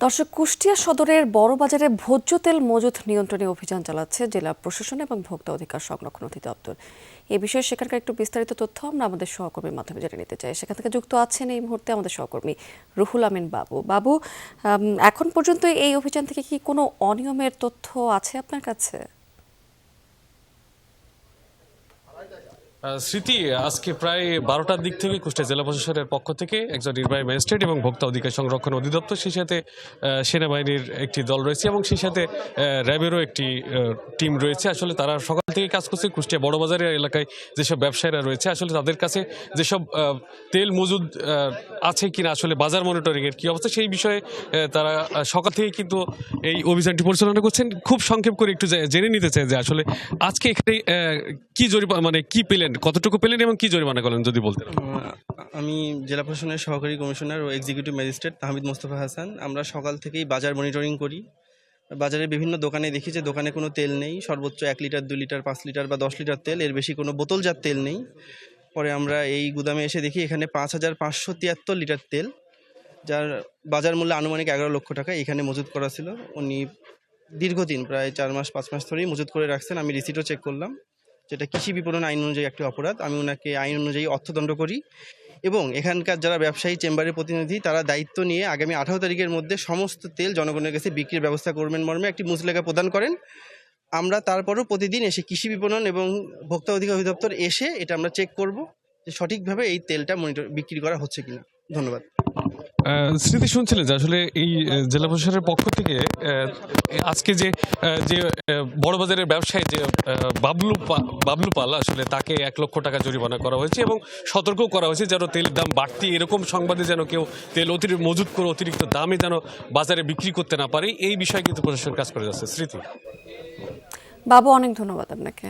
দর্শক, কুষ্টিয়া সদরের বড়বাজারে ভোজ্য তেল মজুত নিয়ন্ত্রণে অভিযান চালাচ্ছে জেলা প্রশাসন এবং ভোক্তা অধিকার সংরক্ষণ অধিদপ্তর। এ বিষয়ে সেখানকার একটু বিস্তারিত তথ্য আমরা আমাদের সহকর্মীর মাধ্যমে জেনে নিতে চাই। সেখান থেকে যুক্ত আছেন এই মুহূর্তে আমাদের সহকর্মী রুহুল আমিন বাবু। এখন পর্যন্ত এই অভিযান থেকে কি কোনো অনিয়মের তথ্য আছে আপনার কাছে? স্মৃতি, আজকে প্রায় 12টার দিক থেকে কুষ্টিয়া জেলা প্রশাসনের পক্ষ থেকে একজন নির্বাহী ম্যাজিস্ট্রেট এবং ভোক্তা অধিকার সংরক্ষণ অধিদপ্তর, সেই সাথে সেনাবাহিনীর একটি দল রয়েছে এবং সেই সাথে র্যাবেরও একটি টিম রয়েছে। আসলে তারা সকাল থেকে কাজ করছে কুষ্টিয়া বড়বাজারের এলাকায় যেসব ব্যবসায়ীরা রয়েছে, আসলে তাদের কাছে যেসব তেল মজুদ আছে কিনা, আসলে বাজার মনিটরিংয়ের কী অবস্থা সেই বিষয়ে তারা সকাল থেকে কিন্তু এই অভিযানটি পরিচালনা করছেন। খুব সংক্ষেপ করে একটু জেনে নিতে চাই যে আসলে আজকে এখানে কি মানে কি পেলেন, কতটুকু পেলেন এবং কি জরিমানা করলেন যদি বলতেন। আমি জেলা প্রশাসনের সহকারী কমিশনার ও এক্সিকিউটিভ ম্যাজিস্ট্রেট তাহমিদ মোস্তফা হাসান। আমরা সকাল থেকেই বাজার মনিটরিং করি। বাজারের বিভিন্ন দোকানে দেখি যে দোকানে কোনো তেল নেই, সর্বোচ্চ 1 লিটার 2 লিটার 5 লিটার বা 10 লিটার তেল, এর বেশি কোনো বোতলজাত তেল নেই। পরে আমরা এই গুদামে এসে দেখি এখানে 5,573 লিটার তেল, যার বাজার মূল্য আনুমানিক 11 লক্ষ টাকা এখানে মজুত করা ছিল। উনি দীর্ঘদিন প্রায় 4 মাস 5 মাস ধরেই মজুত করে রাখছেন। আমি রিসিটও চেক করলাম, যেটা কৃষি বিপণন আইন অনুযায়ী একটি অপরাধ। আমি ওনাকে আইন অনুযায়ী অর্থদণ্ড করি এবং এখানকার যারা ব্যবসায়ী চেম্বারের প্রতিনিধি তারা দায়িত্ব নিয়ে আগামী 18 তারিখের মধ্যে সমস্ত তেল জনগণের কাছে বিক্রির ব্যবস্থা করবেন মর্মে একটি মুচলেখা প্রদান করেন। আমরা তারপরও প্রতিদিন এসে কৃষি বিপণন এবং ভোক্তা অধিকার অধিদপ্তর এসে এটা আমরা চেক করব যে সঠিকভাবে এই তেলটা বিক্রি করা হচ্ছে কিনা। ধন্যবাদ। স্মৃতি, শুনছিলেন যে আসলে এই জেলা প্রশাসনের পক্ষ থেকে আজকে যে বড়বাজারের ব্যবসায়ী যে বাবলু পাল, আসলে তাকে 1 লক্ষ টাকা জরিমানা করা হয়েছে এবং সতর্ক করা হয়েছে যেন তেলের দাম বাড়তি এরকম সংবাদে যেন কেউ তেল মজুত করে অতিরিক্ত দামে যেন বাজারে বিক্রি করতে না পারে, এই বিষয়ে কিন্তু প্রশাসন কাজ করে যাচ্ছে। স্মৃতি বাবু, অনেক ধন্যবাদ আপনাকে।